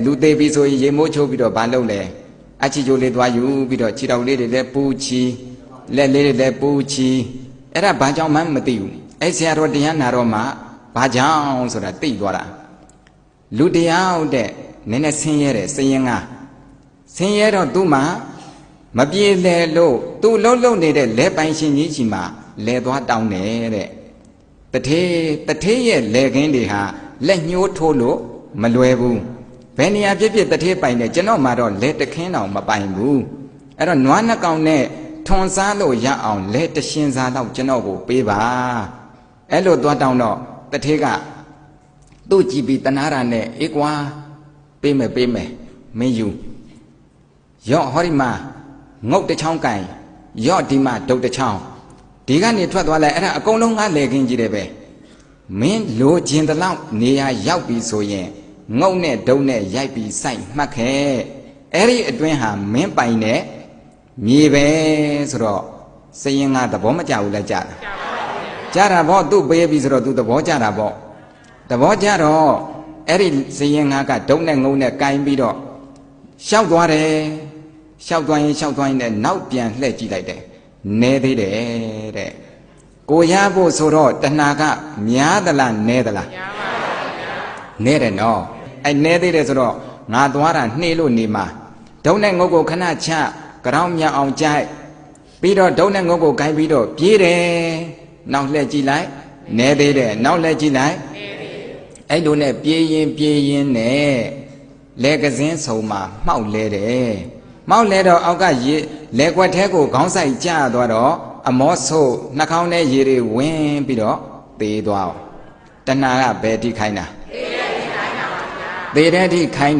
လူသေးပြီဆိုရင်ရေမိုးချိုးပြီးတော့ဘာလုပ်လဲအချီချိုးလေးသွားယူပြီးတော့ခြေတော်လေးတွေလည်းပူချီလက်လေးတွေလည်းပူချီအဲ့ဒါဘာကြောင့်မှမသိဘူးအဲ့ဆရာတော်တရားနာတော့မှဘာကြောင့်ဆိုတာသိသွားတာလူတရားတဲ့နည်းနည်းဆင်းရဲတယ်စရင်ကဆင်းရဲတော့သူ့မှာမပြေလဲလို့သူ့လုံးနေတဲ့လဲပိုင်ရှင်ကြီးကြီးမှာလဲသွားတောင်းတယ်တဲ့တထေးရဲ့လဲခင်းတွေဟာလက်ညှိုးထိုးလို့မလွယ်ဘူးဘယ်နေရာဖြစ်ဖြစ်တထေးပိုင်တယ်ကျွန်တော်မှတော့လဲတခင်းတောင်မပိုင်ဘူးအဲ့တော့နွားနှကောင်နဲ့ထွန်စားလို့ရအောင်လဲတရှင်စားတော့ကျွန်တော်ကိုပေးပါအဲ့လိုသွားတောင်းတော့တထေးကသူ့ကြည့်ပြီးတနာရနဲ့အေးကွာပေးမယ်မင်းယူရော့ဟောဒီမှာငုတ်တစ်ချောင်းကင်ရော့ဒီမှာဒုတ်တစ်ချောင်းဒီကနေထွက်သွားလိုက်အဲ့ဒါအကုန်လုံးကလဲခင်းကြည့်တယ်ပဲမင်းလိုချင်တဲ့လောက်နေရာရောက်ပြီဆိုရင်ငုတ်နဲ့ဒုတ်နဲ့ရိုက်ပြီးစိုက်မှတ်ခဲ့အဲ့ဒီအတွင်းဟာမင်းပိုင်တဲ့မြေပဲဆိုတော့စရင်ကသဘောမကျဘူးလားကြတာဗောသူ့ပေးပြီဆိုတော့သူသဘောကျတာဗောသဘောကျတော့အဲ့ဒီစရင်ကဒုတ်နဲ့ငုတ်နဲ့ကင်ပြီးတော့ရှောက်သွားတယ်ရှောက်သွားရင်နဲ့နောက်ပြန်လှည့်ကြည့်လိုက်တယ်နဲသေးတယ်တဲ့ကိုရဖို့ဆိုတော့တဏှာကများသလားနဲသလားများပါဗျာနဲတယ်နော်အဲ့နဲသေးတယ်ဆိုတော့ငါသွားတာနှေးလို့နေမှာဒုံနဲ့ငုတ်ကိုခဏချကြောင်းမြောင်အောင်ကြိုက်ပြီးတော့ဒုံနဲ့ငုတ်ကိုဂိုင်းပြီးတော့ပြေးတယ်နောက်လှည့်ကြည့်လိုက်နဲသေးတယ်နောက်လှည့်ကြည့်လိုက်နဲသေးအဲ့လိုနဲ့ပြေးရင်နဲ့လဲကစင်းဆုံမှာမှောက်လဲတယ်မှောက်လဲတော့အောက်ကရေလဲကွက်ထဲကိုခေါင်းဆိုင်ကျသွားတော့အမောဆိုးနှာခေါင်းထဲရေတွေဝင်ပြီးတော့သေသွားတဏှာကဘယ်ထိခိုင်းတာသေတဲ့ထိခိုင်း